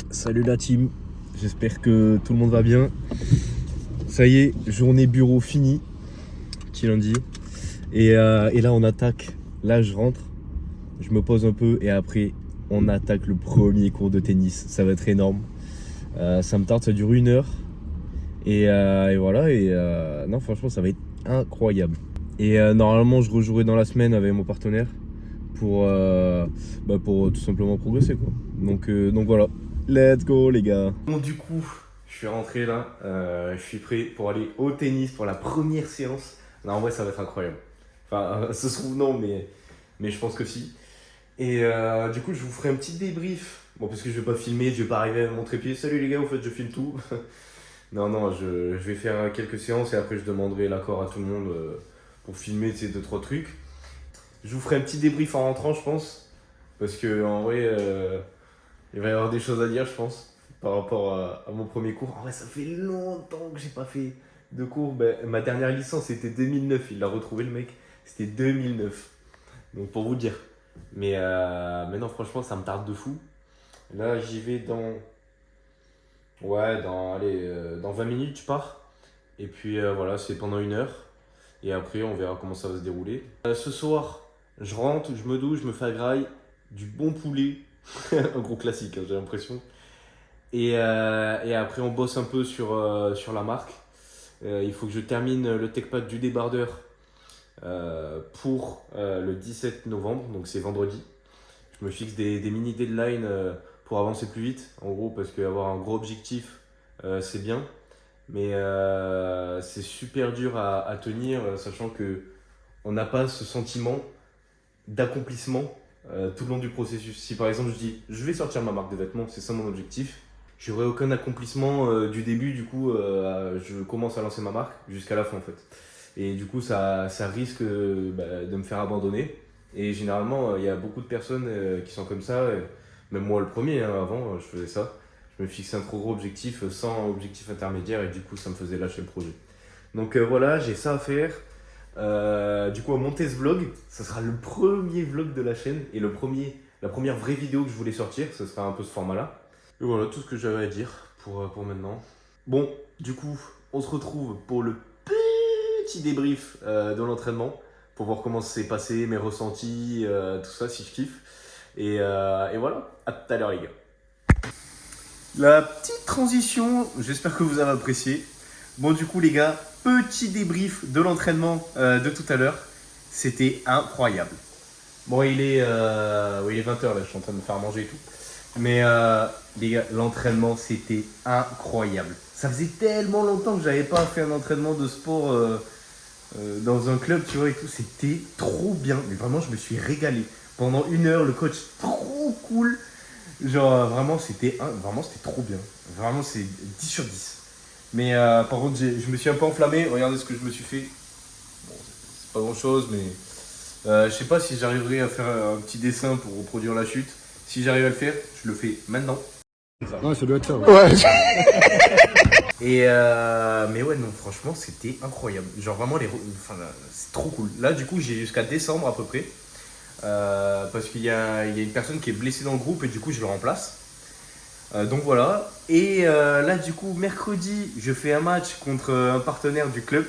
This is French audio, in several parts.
Salut la team, j'espère que tout le monde va bien. Ça y est, journée bureau finie, petit lundi. Et là on attaque, là je rentre, je me pose un peu et après on attaque le premier cours de tennis. Ça va être énorme, ça me tarde, ça dure 1 heure. Et voilà, non franchement ça va être incroyable. Normalement je rejouerai dans la semaine avec mon partenaire pour tout simplement progresser quoi. Donc voilà, let's go les gars. Bon du coup, je suis rentré là, je suis prêt pour aller au tennis pour la première séance. Non, en vrai ça va être incroyable. Enfin, ça se trouve non, mais je pense que si. Du coup je vous ferai un petit débrief. Bon parce que je vais pas filmer, je vais pas arriver à mon trépied. Salut les gars, en fait je filme tout. Non, je vais faire quelques séances et après je demanderai l'accord à tout le monde pour filmer ces 2-3 trucs. Je vous ferai un petit débrief en rentrant, je pense. Parce que en vrai, il va y avoir des choses à dire, je pense, par rapport à mon premier cours. En vrai, ça fait longtemps que j'ai pas fait de cours. Ma dernière licence, c'était 2009. Il l'a retrouvé, le mec. C'était 2009. Donc, pour vous dire. Mais non, franchement, ça me tarde de fou. Là, j'y vais dans. Ouais, dans 20 minutes, je pars. Et puis voilà, c'est pendant 1 heure. Et après, on verra comment ça va se dérouler. Ce soir, je rentre, je me douche, je me fais à graille, du bon poulet. Un gros classique, hein, j'ai l'impression. Et après, on bosse un peu sur la marque. Il faut que je termine le TechPad du débardeur pour le 17 novembre, donc c'est vendredi. Je me fixe des mini deadlines pour avancer plus vite, en gros, parce qu'avoir un gros objectif, c'est bien. Mais c'est super dur à tenir, sachant que on n'a pas ce sentiment d'accomplissement tout le long du processus. Si par exemple je dis je vais sortir ma marque de vêtements, c'est ça mon objectif, j'aurai aucun accomplissement du début, du coup je commence à lancer ma marque jusqu'à la fin en fait. Et du coup ça risque de me faire abandonner. Et généralement il y a beaucoup de personnes qui sont comme ça, même moi le premier, hein, avant je faisais ça. Je me fixais un trop gros objectif sans objectif intermédiaire et du coup ça me faisait lâcher le projet. Donc voilà, j'ai ça à faire. Du coup, à monter ce vlog, ça sera le premier vlog de la chaîne et la première vraie vidéo que je voulais sortir, ce sera un peu ce format-là. Et voilà tout ce que j'avais à dire pour maintenant. Bon, du coup, on se retrouve pour le petit débrief de l'entraînement pour voir comment ça s'est passé, mes ressentis, tout ça, si je kiffe. Et voilà, à tout à l'heure, les gars. La petite transition, j'espère que vous avez apprécié. Bon, du coup, les gars, petit débrief de l'entraînement de tout à l'heure. C'était incroyable. Bon, il est 20 h là, je suis en train de me faire manger et tout. Mais les gars, l'entraînement, c'était incroyable. Ça faisait tellement longtemps que j'avais pas fait un entraînement de sport dans un club, tu vois, et tout. C'était trop bien. Mais vraiment, je me suis régalé. Pendant 1 heure, le coach, trop cool. Genre, vraiment, c'était trop bien. Vraiment, c'est 10 sur 10. Mais par contre, je me suis un peu enflammé. Regardez ce que je me suis fait. Bon, c'est pas grand chose, mais je sais pas si j'arriverai à faire un petit dessin pour reproduire la chute. Si j'arrive à le faire, je le fais maintenant. Ouais, ça doit être ça. Ouais. Mais ouais, non, franchement, c'était incroyable. Genre, vraiment, c'est trop cool. Là, du coup, j'ai jusqu'à décembre à peu près. Parce qu'il y a une personne qui est blessée dans le groupe et du coup, je le remplace. Donc voilà. Là, du coup, mercredi, je fais un match contre un partenaire du club.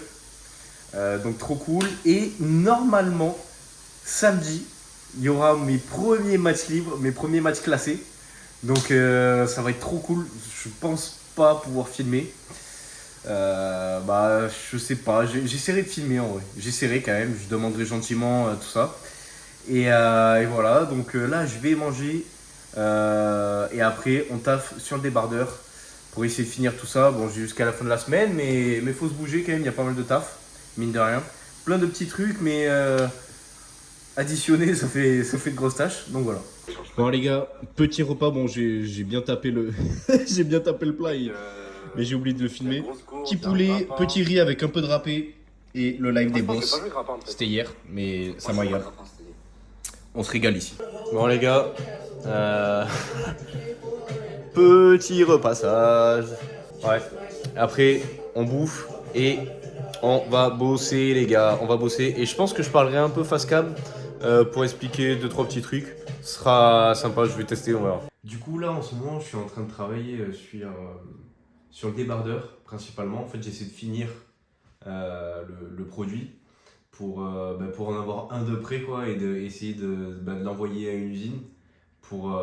Donc trop cool. Et normalement, samedi, il y aura mes premiers matchs libres, mes premiers matchs classés. Donc ça va être trop cool. Je pense pas pouvoir filmer. Je sais pas. J'essaierai de filmer en vrai. J'essaierai quand même. Je demanderai gentiment tout ça. Et voilà. Donc là, je vais manger. Et après, on taffe sur le débardeur pour essayer de finir tout ça. Bon, j'ai jusqu'à la fin de la semaine, mais faut se bouger quand même. Il y a pas mal de taf, mine de rien. Plein de petits trucs, mais additionné, ça fait de grosses tâches. Donc voilà. Bon les gars, petit repas. Bon, j'ai bien tapé le, j'ai bien tapé le plat, mais j'ai oublié de le filmer. Petit poulet, petit riz avec un peu de râpé et le live des boss. C'était hier, mais ça m'a régale. On se régale ici. Bon les gars, petit repassage. Ouais. Après, on bouffe et on va bosser les gars. On va bosser et je pense que je parlerai un peu face cam pour expliquer 2-3 petits trucs. Ce sera sympa, je vais tester, on verra. Du coup, là, en ce moment, je suis en train de travailler sur le débardeur, principalement. En fait, j'essaie de finir le produit pour en avoir un de près, quoi, et essayer de l'envoyer à une usine pour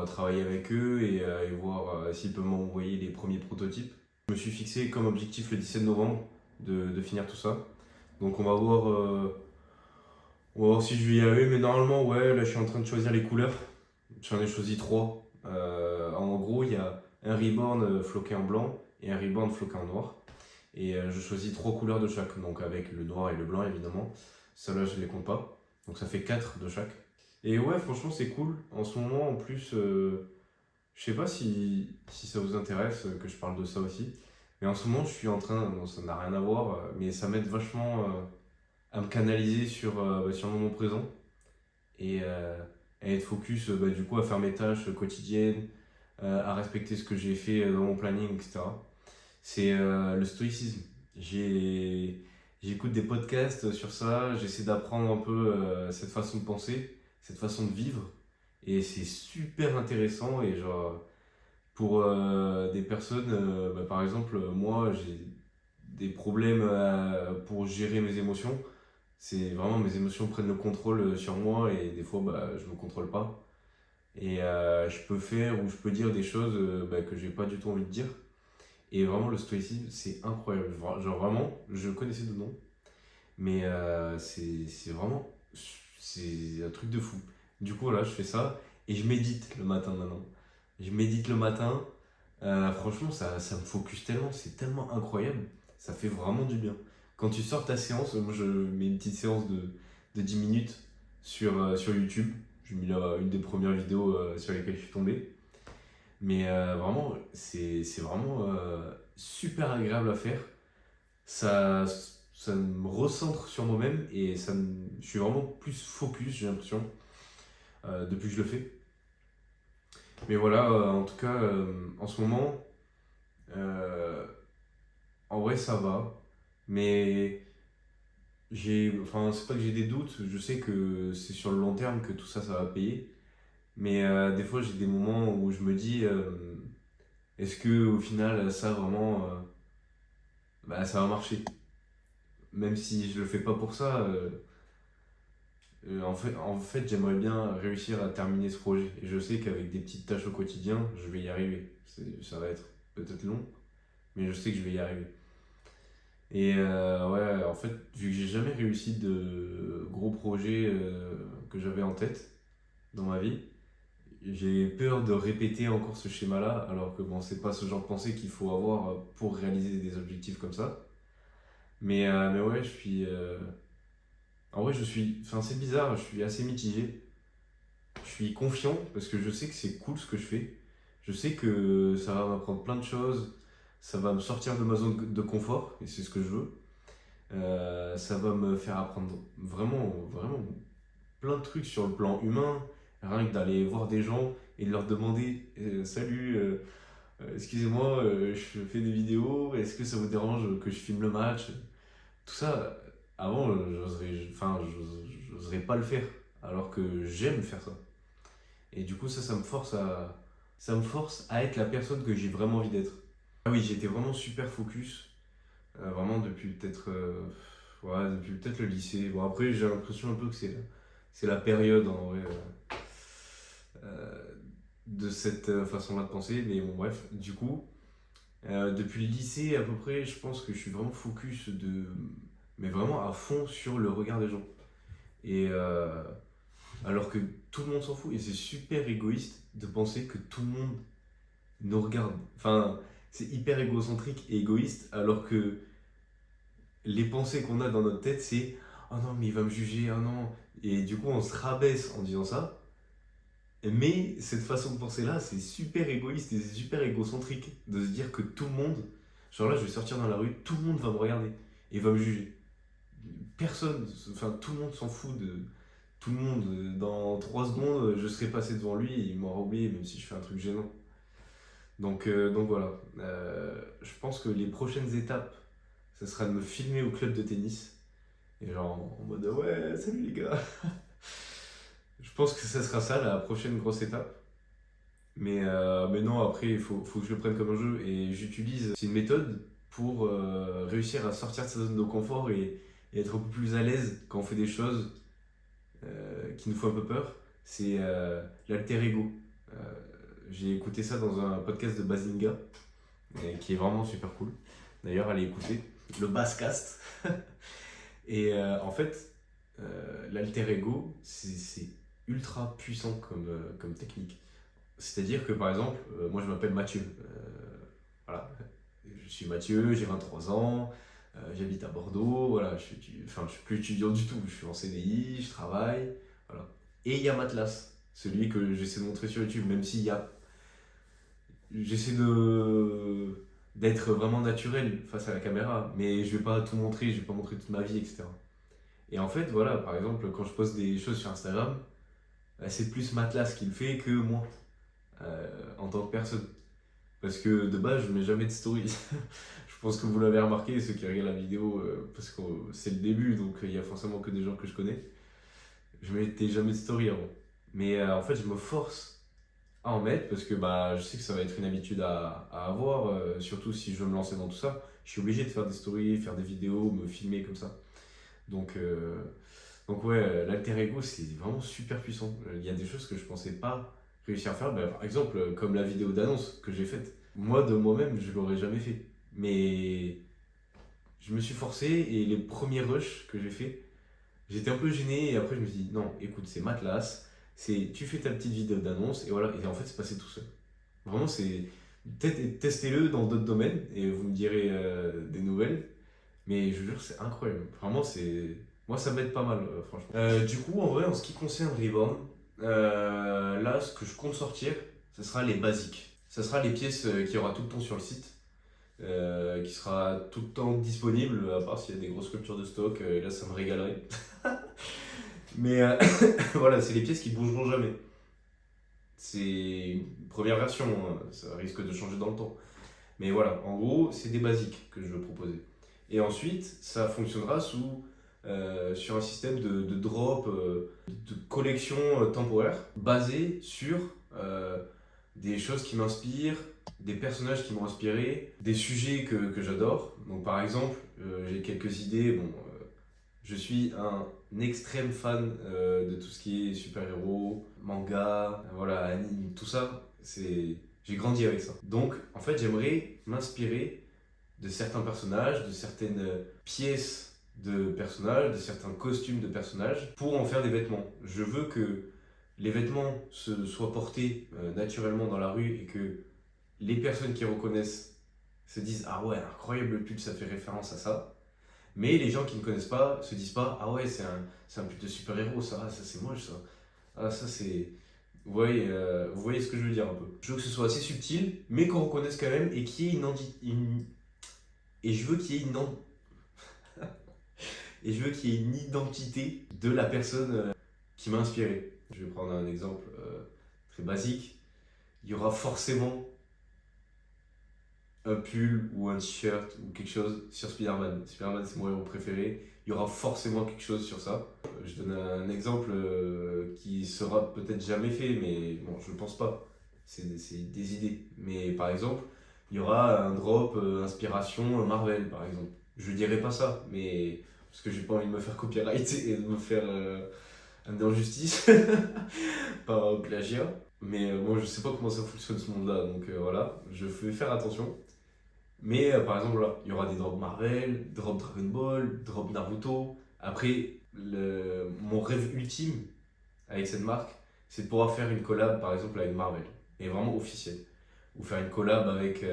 travailler avec eux et voir s'ils peuvent m'envoyer les premiers prototypes. Je me suis fixé comme objectif le 17 novembre de finir tout ça. Donc on va voir si je vais y arriver, mais normalement, ouais, là je suis en train de choisir les couleurs. J'en ai choisi trois. En gros, il y a un ribbon floqué en blanc et un ribbon floqué en noir. Et je choisis trois couleurs de chaque, donc avec le noir et le blanc évidemment. Celles-là, je les compte pas. Donc ça fait 4 de chaque. Et ouais, franchement, c'est cool. En ce moment, en plus, je sais pas si ça vous intéresse que je parle de ça aussi. Mais en ce moment, je suis en train, non, ça n'a rien à voir, mais ça m'aide vachement à me canaliser sur le moment présent et à être focus du coup à faire mes tâches quotidiennes, à respecter ce que j'ai fait dans mon planning, etc. C'est le stoïcisme. J'écoute des podcasts sur ça, j'essaie d'apprendre un peu cette façon de penser, cette façon de vivre. Et c'est super intéressant. Et genre, pour des personnes, par exemple, moi j'ai des problèmes pour gérer mes émotions. C'est vraiment mes émotions prennent le contrôle sur moi et des fois je me contrôle pas. Et je peux faire ou je peux dire des choses que j'ai pas du tout envie de dire. Et vraiment, le stoïcisme, c'est incroyable. Genre, vraiment, je connaissais de nom, mais c'est vraiment. C'est un truc de fou. Du coup, là, je fais ça et je médite le matin maintenant. Je médite le matin. Franchement, ça me focus tellement. C'est tellement incroyable. Ça fait vraiment du bien. Quand tu sors ta séance, moi, je mets une petite séance de 10 minutes sur YouTube. J'ai mis là une des premières vidéos sur lesquelles je suis tombé. Mais vraiment, c'est vraiment super agréable à faire. Ça, ça me recentre sur moi-même et je suis vraiment plus focus, j'ai l'impression, depuis que je le fais. Mais voilà, en tout cas, en ce moment, euh, en vrai, ça va. Mais enfin, c'est pas que j'ai des doutes, je sais que c'est sur le long terme que tout ça, ça va payer. Mais des fois, j'ai des moments où je me dis, est-ce que au final, ça vraiment, ça va marcher. Même si je le fais pas pour ça, en fait j'aimerais bien réussir à terminer ce projet. Et je sais qu'avec des petites tâches au quotidien, je vais y arriver. Ça va être peut-être long, mais je sais que je vais y arriver. Et ouais, en fait, vu que j'ai jamais réussi de gros projets que j'avais en tête dans ma vie, j'ai peur de répéter encore ce schéma-là, alors que bon, c'est pas ce genre de pensée qu'il faut avoir pour réaliser des objectifs comme ça. Mais ouais, en vrai, enfin, c'est bizarre, je suis assez mitigé. Je suis confiant parce que je sais que c'est cool ce que je fais. Je sais que ça va m'apprendre plein de choses. Ça va me sortir de ma zone de confort et c'est ce que je veux. Ça va me faire apprendre vraiment, vraiment plein de trucs sur le plan humain. Rien que d'aller voir des gens et de leur demander salut, excusez-moi, je fais des vidéos, est-ce que ça vous dérange que je filme le match? Tout ça, avant, j'oserais pas le faire, alors que j'aime faire ça. Et du coup, ça me force à être la personne que j'ai vraiment envie d'être. Ah oui, j'étais vraiment super focus, vraiment depuis peut-être le lycée. Bon, après, j'ai l'impression un peu que c'est la période en vrai de cette façon-là de penser. Mais bon, bref, du coup, depuis le lycée à peu près, je pense que je suis vraiment focus mais vraiment à fond sur le regard des gens. Et alors que tout le monde s'en fout, et c'est super égoïste de penser que tout le monde nous regarde. Enfin, c'est hyper égocentrique et égoïste, alors que les pensées qu'on a dans notre tête, c'est oh non, mais il va me juger, oh non. Et du coup, on se rabaisse en disant ça. Mais cette façon de penser là, c'est super égoïste et c'est super égocentrique de se dire que tout le monde, genre là, je vais sortir dans la rue, tout le monde va me regarder et va me juger. Personne, enfin tout le monde s'en fout de tout le monde. Dans 3 secondes, je serai passé devant lui et il m'aura oublié, même si je fais un truc gênant. Donc voilà. Je pense que les prochaines étapes, ce sera de me filmer au club de tennis. Et genre en mode ouais, salut les gars. Je pense que ça sera ça la prochaine grosse étape. Mais non, après, faut que je le prenne comme un jeu. Et j'utilise, c'est une méthode pour réussir à sortir de sa zone de confort et être un peu plus à l'aise quand on fait des choses qui nous font un peu peur. C'est l'alter ego. Euh, j'ai écouté ça dans un podcast de Bazinga, qui est vraiment super cool. D'ailleurs, allez écouter le Basscast. Et en fait, l'alter ego, c'est ultra puissant comme technique. C'est-à-dire que par exemple, moi je m'appelle Mathieu. Voilà. Je suis Mathieu, j'ai 23 ans, j'habite à Bordeaux, voilà, je suis plus étudiant du tout, je suis en CDI, je travaille. Voilà. Et il y a Matlas, celui que j'essaie de montrer sur YouTube, même s'il y a. J'essaie d'être vraiment naturel face à la caméra, mais je vais pas tout montrer, je vais pas montrer toute ma vie, etc. Et en fait, voilà, par exemple, quand je poste des choses sur Instagram, c'est plus Matlas qui le fait que moi, en tant que personne. Parce que de base, je mets jamais de story. Je pense que vous l'avez remarqué, ceux qui regardent la vidéo, parce que c'est le début, donc il y a forcément que des gens que je connais. Je mettais jamais de story avant. Mais en fait, je me force à en mettre parce que bah, je sais que ça va être une habitude à avoir, surtout si je veux me lancer dans tout ça. Je suis obligé de faire des stories, faire des vidéos, me filmer comme ça. Donc, euh, donc ouais, l'alter ego, c'est vraiment super puissant. Il y a des choses que je pensais pas réussir à faire. Bah, par exemple, comme la vidéo d'annonce que j'ai faite. Moi, de moi-même, je l'aurais jamais fait. Mais je me suis forcé et les premiers rushs que j'ai fait, j'étais un peu gêné et après je me suis dit, non, écoute, c'est Matlas, tu fais ta petite vidéo d'annonce et voilà. Et en fait, c'est passé tout seul. Vraiment, peut-être testez-le dans d'autres domaines et vous me direz des nouvelles. Mais je vous jure, c'est incroyable. Vraiment, moi, ça m'aide pas mal, franchement. Du coup, en vrai, en ce qui concerne Reborn, là, ce que je compte sortir, ce sera les basiques. Ce sera les pièces qu'il y aura tout le temps sur le site, qui sera tout le temps disponible, à part s'il y a des grosses ruptures de stock, et là, ça me régalerait. Mais voilà, c'est les pièces qui bougeront jamais. C'est une première version, hein, ça risque de changer dans le temps. Mais voilà, en gros, c'est des basiques que je veux proposer. Et ensuite, ça fonctionnera sur un système de drop, de collection temporaire, basé sur des choses qui m'inspirent, des personnages qui m'ont inspiré, des sujets que j'adore. Donc par exemple, j'ai quelques idées. Bon, je suis un extrême fan de tout ce qui est super-héros, manga, voilà, anime, tout ça. J'ai grandi avec ça. Donc, en fait, j'aimerais m'inspirer de certains personnages, de certaines pièces de personnages, de certains costumes de personnages, pour en faire des vêtements. Je veux que les vêtements soient portés naturellement dans la rue et que les personnes qui reconnaissent se disent ah ouais, incroyable le pull, ça fait référence à ça. Mais les gens qui ne connaissent pas se disent pas ah ouais, c'est un pull de super-héros, ça c'est moche ça. Ah ça c'est. Vous voyez ce que je veux dire un peu. Je veux que ce soit assez subtil, mais qu'on reconnaisse quand même et qu'il y ait et je veux qu'il y ait et je veux qu'il y ait une identité de la personne qui m'a inspiré. Je vais prendre un exemple très basique. Il y aura forcément un pull ou un t-shirt ou quelque chose sur Spider-Man. Spider-Man, c'est mon héros préféré. Il y aura forcément quelque chose sur ça. Je donne un exemple qui sera peut-être jamais fait, mais bon, je ne pense pas. C'est des idées. Mais par exemple, il y aura un drop inspiration Marvel, par exemple. Je dirais pas ça, mais parce que j'ai pas envie de me faire copyright et de me faire amener en justice par plagiat. Mais moi, je sais pas comment ça fonctionne ce monde-là, donc voilà, je vais faire attention. Mais par exemple, là, il y aura des drops Marvel, drops Dragon Ball, drops Naruto. Après, mon rêve ultime avec cette marque, c'est de pouvoir faire une collab par exemple avec Marvel, et vraiment officielle. Ou faire une collab avec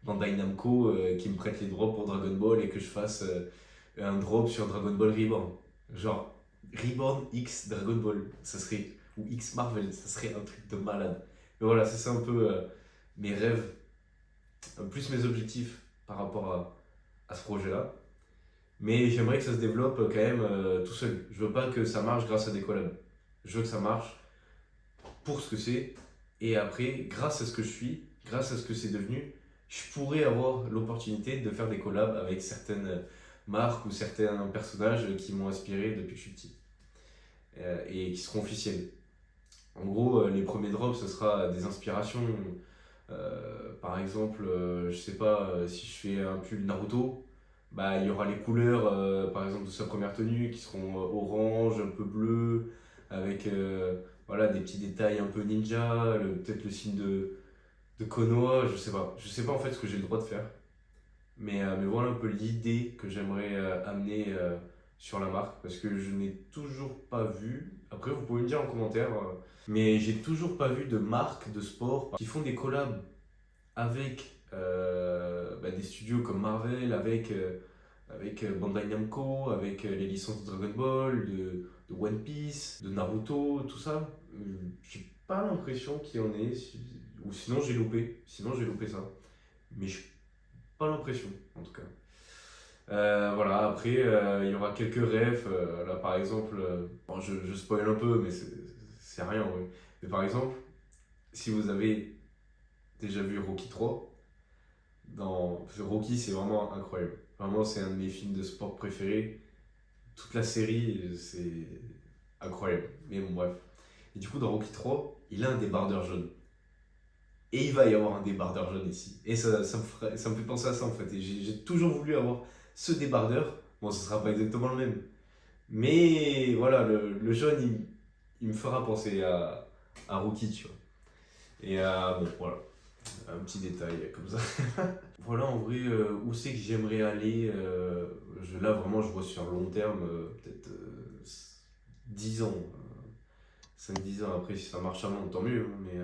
Bandai Namco qui me prête les drops pour Dragon Ball et que je fasse un drop sur Dragon Ball Reborn. Genre Reborn X Dragon Ball, ça serait, ou X Marvel, ça serait un truc de malade. Mais voilà, c'est ça un peu mes rêves, plus mes objectifs par rapport à ce projet-là. Mais j'aimerais que ça se développe quand même tout seul. Je veux pas que ça marche grâce à des collabs. Je veux que ça marche pour ce que c'est. Et après, grâce à ce que je suis, grâce à ce que c'est devenu, je pourrais avoir l'opportunité de faire des collabs avec certaines marques ou certains personnages qui m'ont inspiré depuis que je suis petit. Et qui seront officiels. En gros, les premiers drops, ce sera des inspirations. Par exemple, je sais pas, si je fais un pull Naruto, bah, il y aura les couleurs, par exemple, de sa première tenue qui seront orange, un peu bleu, avec voilà, des petits détails un peu ninja, peut-être le signe de Konoha, je sais pas. Je sais pas en fait ce que j'ai le droit de faire. Mais voilà un peu l'idée que j'aimerais amener sur la marque, parce que je n'ai toujours pas vu, après vous pouvez me dire en commentaire, mais j'ai toujours pas vu de marque de sport qui font des collabs avec des studios comme Marvel, avec Bandai Namco, avec les licences de Dragon Ball, de One Piece, de Naruto, tout ça. J'ai pas l'impression qu'il y en ait, ou sinon j'ai loupé ça. Mais j'ai pas l'impression, en tout cas. Voilà, après, il y aura quelques refs. Là, par exemple, bon, je spoil un peu, mais c'est rien, ouais. Mais par exemple, si vous avez déjà vu Rocky 3, parce que Rocky, c'est vraiment incroyable. Vraiment, c'est un de mes films de sport préférés. Toute la série, c'est incroyable. Mais bon, bref. Et du coup, dans Rocky 3, il a un débardeur jaune. Et il va y avoir un débardeur jaune ici. Et ça me fait penser à ça en fait. Et j'ai toujours voulu avoir ce débardeur. Bon, ce sera pas exactement le même. Mais voilà, le jaune, il me fera penser à Rookie, tu vois. Et bon, voilà. Un petit détail comme ça. Voilà, en vrai, où c'est que j'aimerais aller là, vraiment, je vois sur long terme, peut-être 10 ans. 5-10 ans après, si ça marche à long, tant mieux. Hein, mais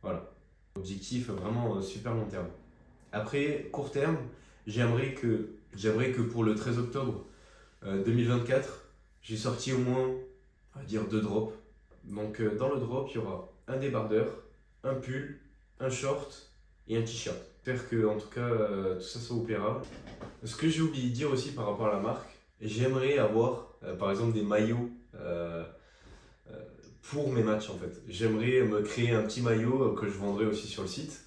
voilà. Objectif vraiment super long terme. Après, court terme, j'aimerais que pour le 13 octobre 2024, j'ai sorti au moins, on va dire, 2 drops. Donc dans le drop, il y aura un débardeur, un pull, un short et un t-shirt. J'espère que en tout cas tout ça vous plaira. Ce que j'ai oublié de dire aussi par rapport à la marque, j'aimerais avoir par exemple des maillots pour mes matchs en fait. J'aimerais me créer un petit maillot que je vendrai aussi sur le site.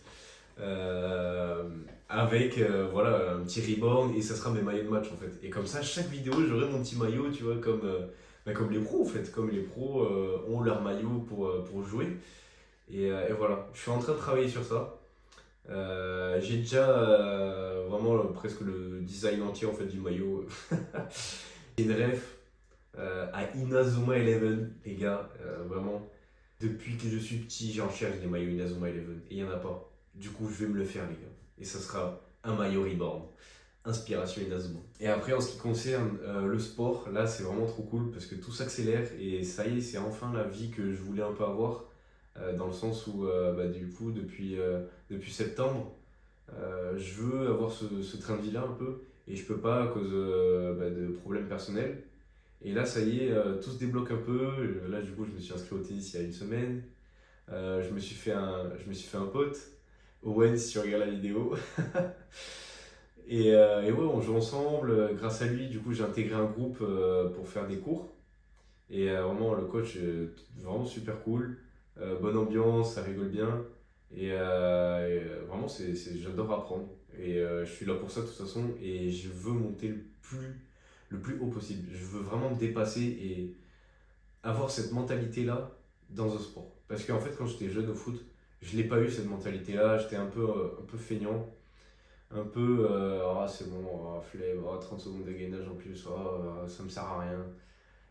euh, avec voilà, un petit reborn et ça sera mes maillots de match en fait. Et comme ça, chaque vidéo, j'aurai mon petit maillot, tu vois, comme les pros en fait. Comme les pros ont leur maillot pour jouer. Et voilà, je suis en train de travailler sur ça. J'ai déjà vraiment presque le design entier en fait du maillot. J'ai une ref à Inazuma Eleven, les gars, vraiment. Depuis que je suis petit, j'en cherche des maillots Inazuma Eleven et il n'y en a pas. Du coup, je vais me le faire, les gars. Et ça sera un maillot reborn. Inspiration Inazuma. Et après, en ce qui concerne le sport, là, c'est vraiment trop cool parce que tout s'accélère et ça y est, c'est enfin la vie que je voulais un peu avoir. Dans le sens où, du coup, depuis septembre, je veux avoir ce train de vie-là un peu et je peux pas à cause de problèmes personnels. Et là, ça y est, tout se débloque un peu. Là, du coup, je me suis inscrit au tennis il y a une semaine. Je me suis fait un pote, Owen, si tu regardes la vidéo. Et ouais, on joue ensemble. Grâce à lui, du coup, j'ai intégré un groupe pour faire des cours. Et vraiment, le coach est vraiment super cool. Bonne ambiance, ça rigole bien. Et vraiment, j'adore apprendre. Et je suis là pour ça de toute façon. Et je veux monter le plus haut possible. Je veux vraiment me dépasser et avoir cette mentalité-là dans un sport. Parce qu'en fait, quand j'étais jeune au foot, je l'ai pas eu cette mentalité-là. J'étais un peu feignant. Un peu, ah c'est bon, ah, flemme, ah, 30 secondes de gainage en plus, ah, ça me sert à rien.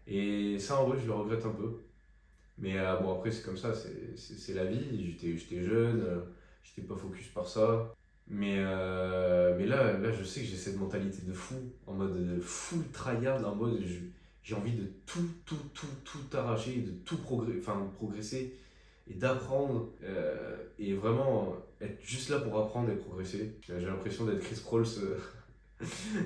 Et ça, en vrai, je le regrette un peu. Mais bon, après, c'est comme ça, c'est la vie. J'étais jeune, j'étais pas focus par ça. Mais là, je sais que j'ai cette mentalité de fou, en mode full tryhard, en mode j'ai envie de tout arracher, de tout progresser et d'apprendre et vraiment être juste là pour apprendre et progresser. J'ai l'impression d'être Chris Prolls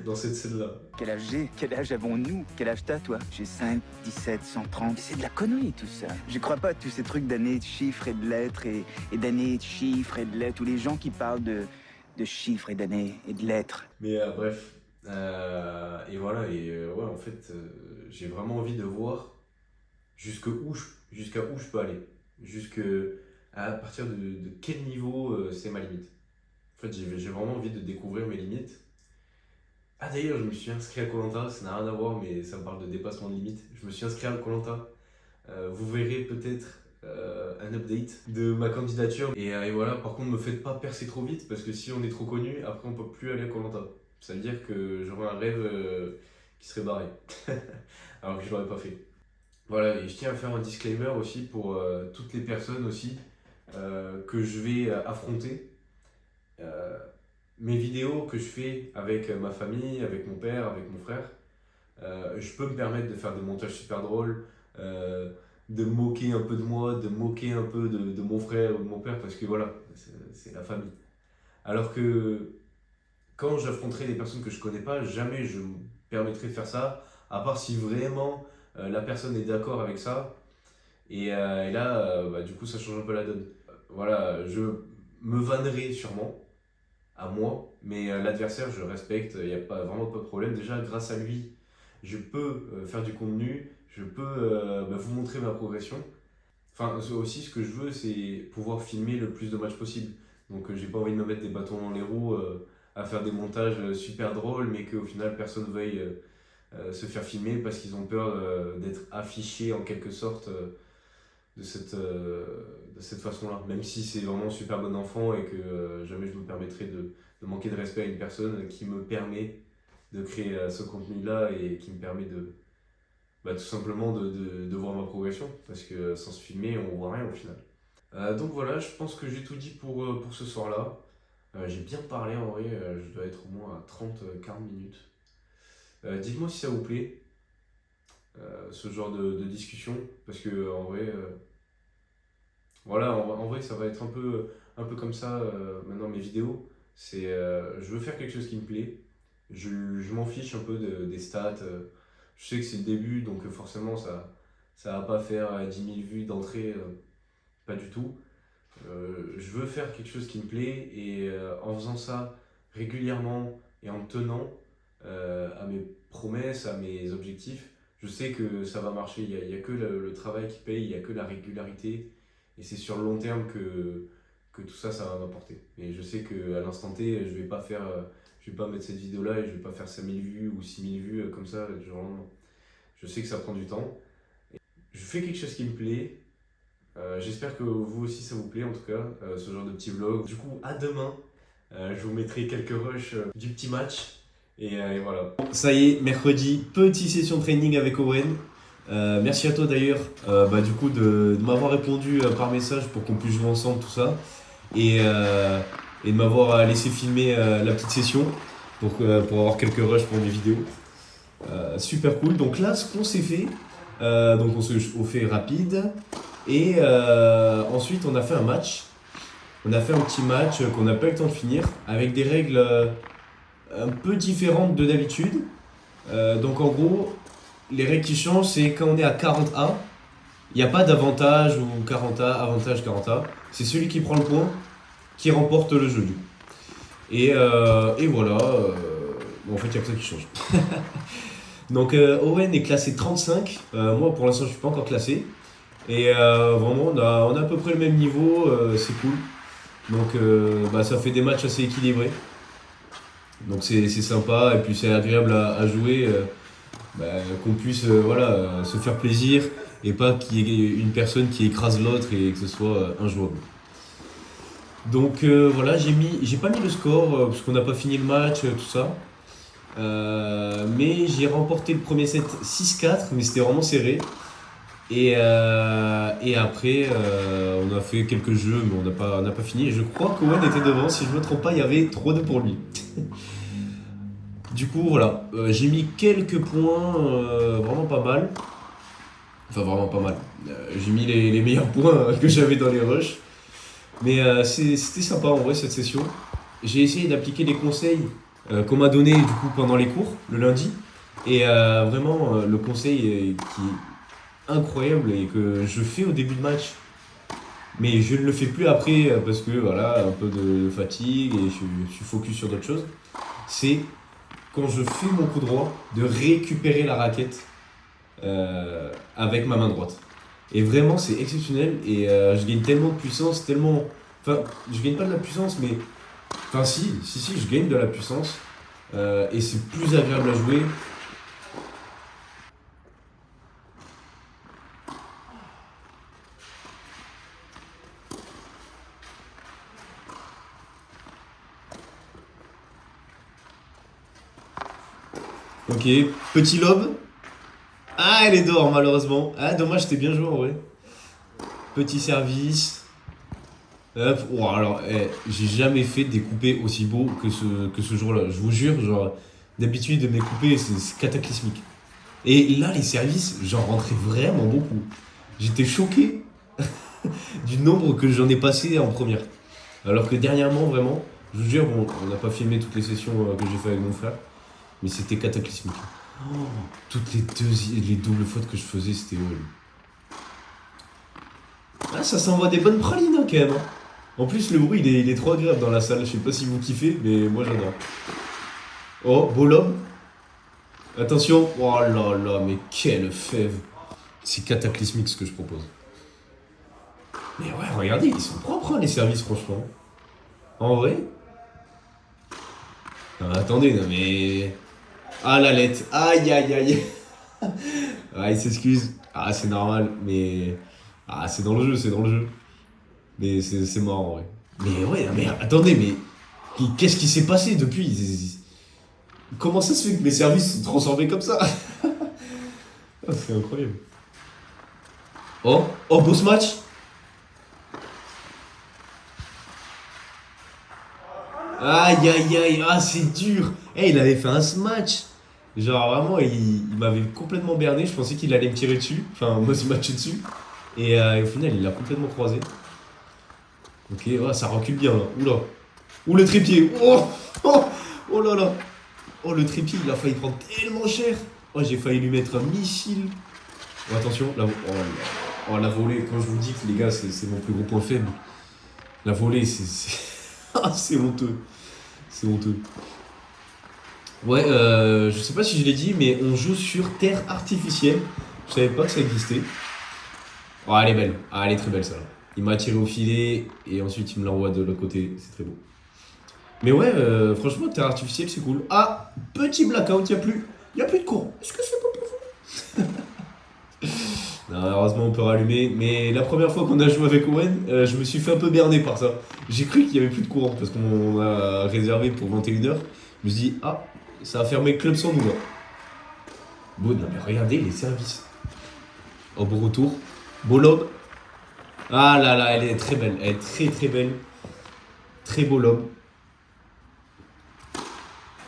dans cette scène-là. Quel âge j'ai? Quel âge avons-nous? Quel âge t'as, toi? J'ai 5, 17, 130. C'est de la connerie, tout ça. Je crois pas à tous ces trucs d'années de chiffres et de lettres et d'années de chiffres et de lettres. Tous les gens qui parlent de chiffres et d'années et de lettres. Mais bref. Et voilà, ouais, en fait, j'ai vraiment envie de voir jusqu'à où je peux aller. Jusque à partir de quel niveau c'est ma limite. En fait, j'ai vraiment envie de découvrir mes limites. Ah d'ailleurs, je me suis inscrit à koh, ça n'a rien à voir, mais ça me parle de dépassement de limite. Je me suis inscrit à koh. Vous verrez peut-être un update de ma candidature. Et voilà, par contre, me faites pas percer trop vite parce que si on est trop connu, après on peut plus aller à Koh Lanta. Ça veut dire que j'aurais un rêve qui serait barré. Alors que je l'aurais pas fait. Voilà, et je tiens à faire un disclaimer aussi pour toutes les personnes aussi que je vais affronter. Euh, Mes vidéos que je fais avec ma famille, avec mon père, avec mon frère, je peux me permettre de faire des montages super drôles, de me moquer un peu de moi, de me moquer un peu de mon frère ou de mon père, parce que voilà, c'est la famille. Alors que quand j'affronterai des personnes que je connais pas, jamais je me permettrai de faire ça, à part si vraiment la personne est d'accord avec ça. Et là, bah, du coup, ça change un peu la donne. Voilà, je me vannerai sûrement à moi, mais l'adversaire, je le respecte, il n'y a pas, vraiment pas de problème. Déjà, grâce à lui, je peux faire du contenu, je peux bah, vous montrer ma progression. Enfin, aussi, ce que je veux, c'est pouvoir filmer le plus de matchs possible. Donc, j'ai pas envie de me mettre des bâtons dans les roues à faire des montages super drôles, mais qu'au final, personne veuille se faire filmer parce qu'ils ont peur d'être affichés en quelque sorte de cette façon-là. Même si c'est vraiment un super bon enfant et que jamais je me permettrai de manquer de respect à une personne qui me permet de créer ce contenu-là et qui me permet de bah, tout simplement de voir ma progression. Parce que sans se filmer, on voit rien au final. Donc voilà, je pense que j'ai tout dit pour ce soir-là. J'ai bien parlé en vrai, je dois être au moins à 30-40 minutes. Dites-moi si ça vous plaît, ce genre de discussion, parce que en vrai, voilà, en vrai, ça va être un peu comme ça maintenant mes vidéos. C'est, je veux faire quelque chose qui me plaît. Je m'en fiche un peu des stats. Je sais que c'est le début, donc forcément, ça va pas faire 10 000 vues d'entrée, pas du tout. Je veux faire quelque chose qui me plaît et en faisant ça régulièrement et en me tenant à mes promesses, à mes objectifs, je sais que ça va marcher. Il y a que le travail qui paye, il n'y a que la régularité. Et c'est sur le long terme que tout ça, ça va m'apporter. Et je sais qu'à l'instant T, je vais pas mettre cette vidéo-là et je vais pas faire 5000 vues ou 6000 vues comme ça du jour au lendemain. Je sais que ça prend du temps. Je fais quelque chose qui me plaît. J'espère que vous aussi ça vous plaît en tout cas, ce genre de petit vlog. Du coup, à demain, je vous mettrai quelques rushs du petit match. Et voilà. Ça y est, mercredi, petite session de training avec Owen. Merci à toi d'ailleurs bah, du coup de m'avoir répondu par message pour qu'on puisse jouer ensemble tout ça et de m'avoir laissé filmer la petite session pour avoir quelques rushs pour mes vidéos. Super cool. Donc là, ce qu'on s'est fait, donc on s'est fait rapide et ensuite on a fait un match. On a fait un petit match qu'on n'a pas eu le temps de finir avec des règles un peu différentes de d'habitude. Donc en gros, les règles qui changent, c'est quand on est à 40A, il n'y a pas d'avantage ou 40A, avantage 40A. C'est celui qui prend le point qui remporte le jeu. Et voilà, bon, en fait, il n'y a que ça qui change. Donc Owen est classé 35, moi pour l'instant je ne suis pas encore classé. Et vraiment, on a à peu près le même niveau, c'est cool. Donc bah, ça fait des matchs assez équilibrés. Donc c'est sympa et puis c'est agréable à jouer. Bah, qu'on puisse voilà, se faire plaisir et pas qu'il y ait une personne qui écrase l'autre et que ce soit injouable. Donc voilà, j'ai pas mis le score parce qu'on n'a pas fini le match, tout ça. Mais j'ai remporté le premier set 6-4, mais c'était vraiment serré. Et après, on a fait quelques jeux, mais on n'a pas fini. Et je crois qu'Owen était devant, si je me trompe pas, il y avait 3-2 pour lui. Du coup, voilà, j'ai mis quelques points vraiment pas mal. Enfin, vraiment pas mal. J'ai mis les meilleurs points que j'avais dans les rushs. Mais c'était sympa en vrai cette session. J'ai essayé d'appliquer les conseils qu'on m'a donné du coup pendant les cours le lundi. Et vraiment, le conseil qui est incroyable et que je fais au début de match, mais je ne le fais plus après parce que voilà, un peu de fatigue et je suis focus sur d'autres choses. C'est quand je fais mon coup droit, de récupérer la raquette avec ma main droite. Et vraiment, c'est exceptionnel et je gagne tellement de puissance, tellement... Enfin, je gagne pas de la puissance, mais... Enfin, si, je gagne de la puissance et c'est plus agréable à jouer. Ok, petit lob. Ah, elle est dehors malheureusement. Ah, dommage, c'était bien joué en vrai. Petit service. Hop. Oh, alors, j'ai jamais fait des coupés aussi beaux que ce jour-là. Je vous jure, genre, d'habitude, mes coupés, c'est cataclysmique. Et là, les services, j'en rentrais vraiment beaucoup. J'étais choqué du nombre que j'en ai passé en première. Alors que dernièrement, vraiment, je vous jure, bon, on n'a pas filmé toutes les sessions que j'ai fait avec mon frère, mais c'était cataclysmique. Oh, toutes les doubles fautes que je faisais, c'était horrible. Ah, ça s'envoie des bonnes pralines hein, quand même. Hein. En plus, le bruit, il est trop agréable dans la salle. Je sais pas si vous kiffez, mais moi j'adore. Oh, beau lob. Attention. Oh là là, mais quelle fève. C'est cataclysmique ce que je propose. Mais ouais, regardez, ils sont propres hein, les services, franchement. En vrai. Non, attendez, non mais. Ah la lettre. Aïe aïe aïe. Ah, il s'excuse. Ah, c'est normal, mais. Ah, c'est dans le jeu, c'est dans le jeu. Mais c'est marrant, en vrai. Mais ouais, mais attendez, mais. Qu'est-ce qui s'est passé depuis? Comment ça se fait que mes services sont transformés comme ça? Ah, c'est incroyable. Oh, oh, beau ce match. Aïe aïe aïe, ah c'est dur. Eh, il avait fait un smash. Genre vraiment, il m'avait complètement berné. Je pensais qu'il allait me tirer dessus. Enfin, moi, il m'a tiré dessus. Et au final, il l'a complètement croisé. Ok, ouais, ça recule bien là. Oula. Ouh, le trépied. Oh, oh, oh là là. Oh, le trépied, il a failli prendre tellement cher. Oh, j'ai failli lui mettre un missile. Oh, attention, oh, la volée. Quand je vous dis que les gars, c'est mon plus gros point faible. La volée, ah, c'est honteux. C'est honteux. Ouais, je sais pas si je l'ai dit, mais on joue sur terre artificielle. Je savais pas que ça existait. Oh, elle est belle. Ah, elle est très belle, ça. Il m'a tiré au filet et ensuite il me l'envoie de l'autre côté. C'est très beau. Mais ouais, franchement, terre artificielle, c'est cool. Ah, petit blackout, y a plus de courant. Est-ce que c'est pas pour vous? Non, heureusement, on peut rallumer. Mais la première fois qu'on a joué avec Owen, je me suis fait un peu berner par ça. J'ai cru qu'il y avait plus de courant parce qu'on a réservé pour 21h. Je me suis dit, ah, ça a fermé le club sans nous. Là. Bon, non, mais regardez les services. Au beau retour. Beau lob. Ah là là, elle est très belle. Elle est très très belle. Très beau lob.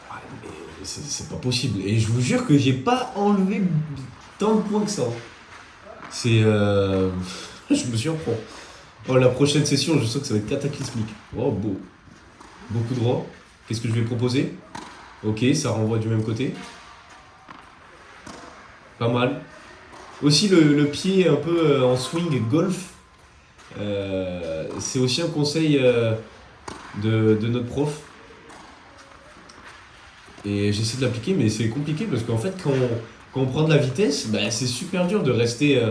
Ah, mais c'est pas possible. Et je vous jure que j'ai pas enlevé tant de points que ça. C'est. Je me surprends. Oh, la prochaine session, je sens que ça va être cataclysmique. Oh, beau. Beaucoup droit. Qu'est-ce que je vais proposer? Ok, ça renvoie du même côté. Pas mal. Aussi, le pied un peu en swing golf. C'est aussi un conseil de notre prof. Et j'essaie de l'appliquer, mais c'est compliqué parce qu'en fait, quand on prend de la vitesse, bah, c'est super dur de rester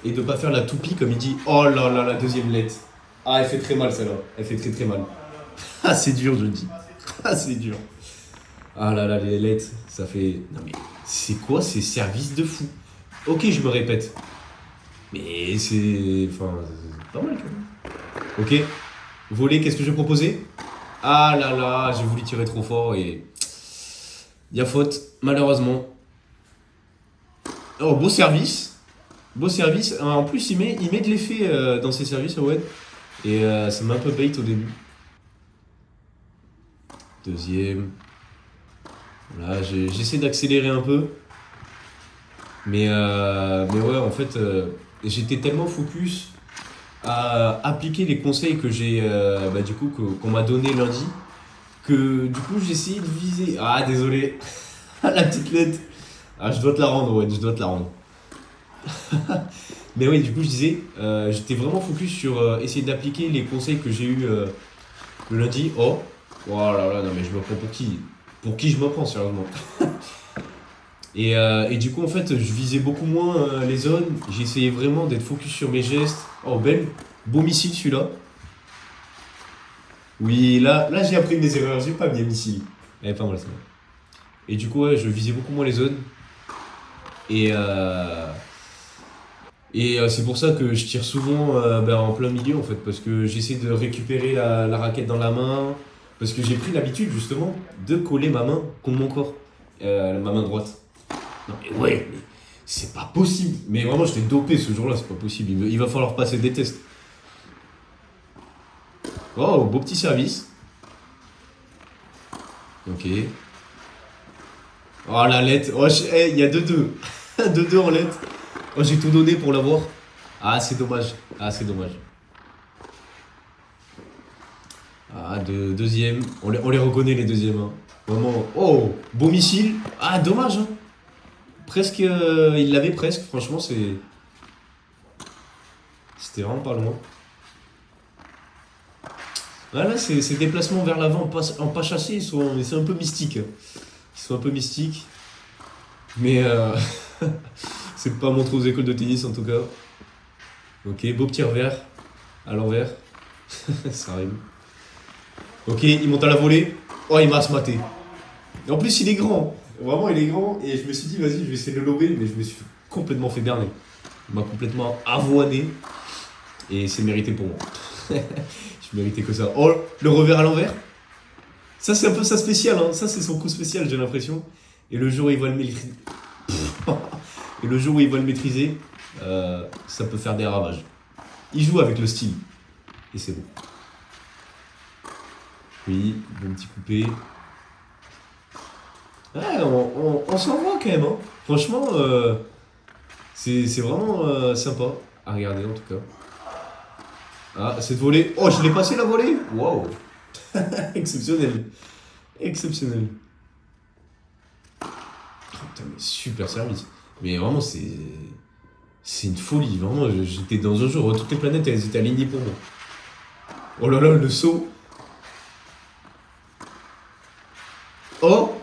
et de pas faire la toupie comme il dit. Oh là là, la deuxième lettre. Ah, elle fait très mal celle-là. Elle fait très très mal. Ah, c'est dur, je le dis. Ah, c'est dur. Ah là là, les lettres, ça fait. Non mais, c'est quoi ces services de fou? Ok, je me répète. Mais c'est. Enfin, c'est pas mal quand même. Ok. Voler, qu'est-ce que je vais proposer? Ah là là, j'ai voulu tirer trop fort et. Il y a faute, malheureusement. Oh, beau service. Beau service. En plus, il met de l'effet dans ses services, Owen. Et ça m'a un peu bait au début. Deuxième. Voilà, j'essaie d'accélérer un peu. Mais ouais, en fait, j'étais tellement focus à appliquer les conseils que j'ai, du coup, qu'on m'a donné lundi, que du coup, j'ai essayé de viser. Ah, désolé. La petite lettre. Ah, je dois te la rendre, ouais, je dois te la rendre. Mais oui, du coup, je disais, j'étais vraiment focus sur essayer d'appliquer les conseils que j'ai eu le lundi. Oh, oh là là, non, mais je me prends pour qui? Pour qui je me prends, sérieusement? Et du coup, en fait, je visais beaucoup moins les zones. J'ai essayé vraiment d'être focus sur mes gestes. Oh, belle. Beau missile, celui-là. Oui, là j'ai appris mes erreurs. J'ai pas bien missile. Elle est pas mal, ça. Et du coup, ouais, je visais beaucoup moins les zones. Et c'est pour ça que je tire souvent en plein milieu, en fait. Parce que j'essaie de récupérer la raquette dans la main. Parce que j'ai pris l'habitude, justement, de coller ma main contre mon corps. ma main droite. Non mais ouais, mais c'est pas possible. Mais vraiment, j'étais dopé ce jour-là, c'est pas possible. Il va falloir passer des tests. Oh, beau petit service. Ok. Oh, la lettre. Oh, il y a 2-2. 2-2 en lettre. Oh, j'ai tout donné pour l'avoir. Ah, c'est dommage. Ah, c'est dommage. Ah, deuxième. On les reconnaît, les deuxièmes. Hein. Vraiment. Oh, beau missile. Ah, dommage. Hein. Presque. Il l'avait presque. Franchement, c'était vraiment pas loin. Voilà, ces déplacements vers l'avant en pas chassé, c'est un peu mystique. Ils sont un peu mystiques. Mais c'est pas montré aux écoles de tennis en tout cas. Ok, beau petit revers. À l'envers. Ça arrive. Ok, il monte à la volée. Oh, il m'a smaté. En plus, il est grand. Vraiment, il est grand. Et je me suis dit, vas-y, je vais essayer de le lober. Mais je me suis complètement fait berner. Il m'a complètement avoiné. Et c'est mérité pour moi. Je méritais que ça. Oh, le revers à l'envers. Ça, c'est un peu sa spéciale. Hein. Ça, c'est son coup spécial, j'ai l'impression. Et le jour où il va le maîtriser. Et le jour où il va le maîtriser, ça peut faire des ravages. Il joue avec le style. Et c'est bon. Oui, bon petit coupé. Ouais, on s'en voit quand même. Hein. Franchement, c'est vraiment sympa à regarder en tout cas. Ah, cette volée. Oh, je l'ai passé la volée. Waouh. Exceptionnel. Exceptionnel. Oh, putain, mais super service. Mais vraiment, c'est une folie. Vraiment, j'étais dans un jour. Toutes les planètes, elles étaient alignées pour moi. Oh là là, le saut. Oh.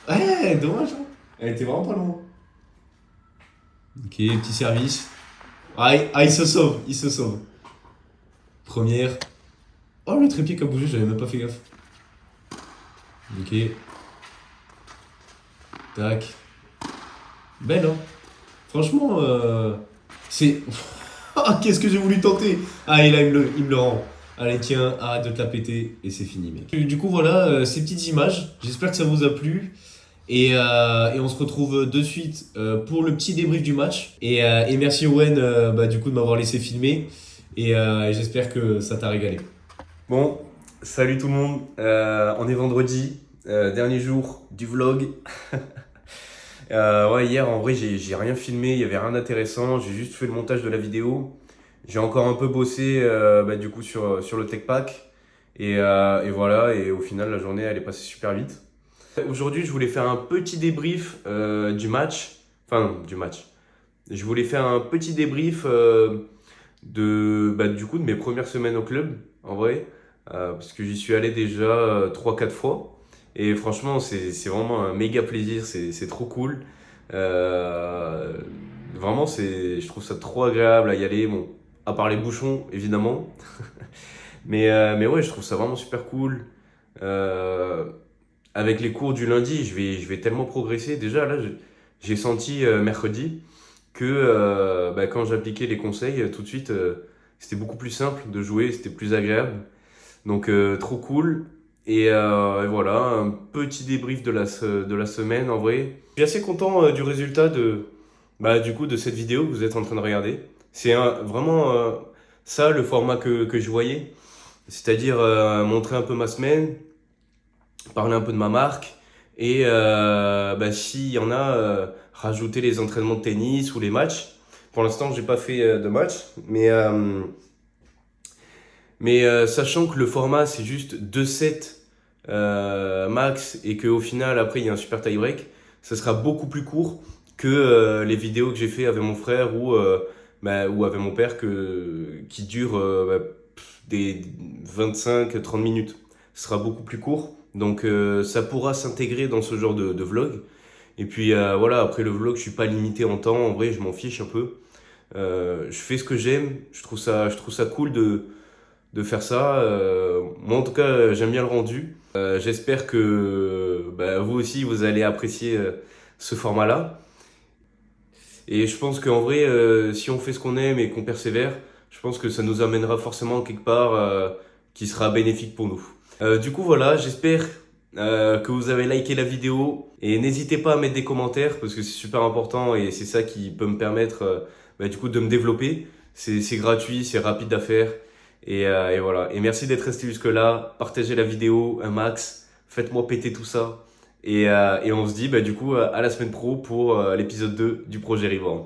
Ouais, dommage. Hein. Elle était vraiment pas loin. Ok, petit service. Ah, il se sauve. Il se sauve. Première. Oh, le trépied qui a bougé, j'avais même pas fait gaffe. Ok. Tac. Belle, hein. Franchement, c'est... Ah, qu'est-ce que j'ai voulu tenter. Ah, et là, il me le rend. Allez, tiens, arrête de te la péter. Et c'est fini, mec. Du coup, voilà, ces petites images. J'espère que ça vous a plu. Et on se retrouve de suite pour le petit débrief du match. Et merci Owen du coup de m'avoir laissé filmer. Et j'espère que ça t'a régalé. Bon, salut tout le monde. On est vendredi, dernier jour du vlog. Ouais, hier en vrai j'ai rien filmé, il y avait rien d'intéressant. J'ai juste fait le montage de la vidéo. J'ai encore un peu bossé du coup sur le tech pack. Et voilà, et au final la journée elle est passée super vite. Aujourd'hui je voulais faire un petit débrief du match. Enfin du match. Je voulais faire un petit débrief du coup de mes premières semaines au club en vrai. Parce que j'y suis allé déjà 3-4 fois. Et franchement, c'est vraiment un méga plaisir, c'est trop cool. Vraiment, je trouve ça trop agréable à y aller. Bon, à part les bouchons, évidemment. Mais ouais, je trouve ça vraiment super cool. Avec les cours du lundi, je vais tellement progresser. Déjà, là, j'ai senti mercredi que quand j'appliquais les conseils, tout de suite, c'était beaucoup plus simple de jouer, c'était plus agréable. Donc trop cool. Et voilà, un petit débrief de la semaine en vrai. Je suis assez content du résultat du coup, de cette vidéo que vous êtes en train de regarder. C'est vraiment ça le format que je voyais. C'est-à-dire montrer un peu ma semaine, parler un peu de ma marque. Et s'il y en a, rajouter les entraînements de tennis ou les matchs. Pour l'instant, j'ai pas fait de match. Mais sachant que le format c'est juste 2 sets max et qu'au final après il y a un super tie break, ça sera beaucoup plus court que les vidéos que j'ai fait avec mon frère ou avec mon père qui durent des 25-30 minutes. Ce sera beaucoup plus court, donc ça pourra s'intégrer dans ce genre de vlog. Et puis voilà, après le vlog je suis pas limité en temps, en vrai je m'en fiche un peu. Je fais ce que j'aime, je trouve ça cool de faire ça. Moi en tout cas j'aime bien le rendu. J'espère que vous aussi vous allez apprécier ce format là. Et je pense qu'en vrai si on fait ce qu'on aime et qu'on persévère, je pense que ça nous amènera forcément quelque part qui sera bénéfique pour nous. Du coup voilà, j'espère que vous avez liké la vidéo. Et n'hésitez pas à mettre des commentaires parce que c'est super important et c'est ça qui peut me permettre du coup de me développer. C'est gratuit, c'est rapide à faire. Et voilà. Et merci d'être resté jusque-là. Partagez la vidéo un max. Faites-moi péter tout ça. Et on se dit du coup à la semaine pro pour l'épisode 2 du projet Reborn.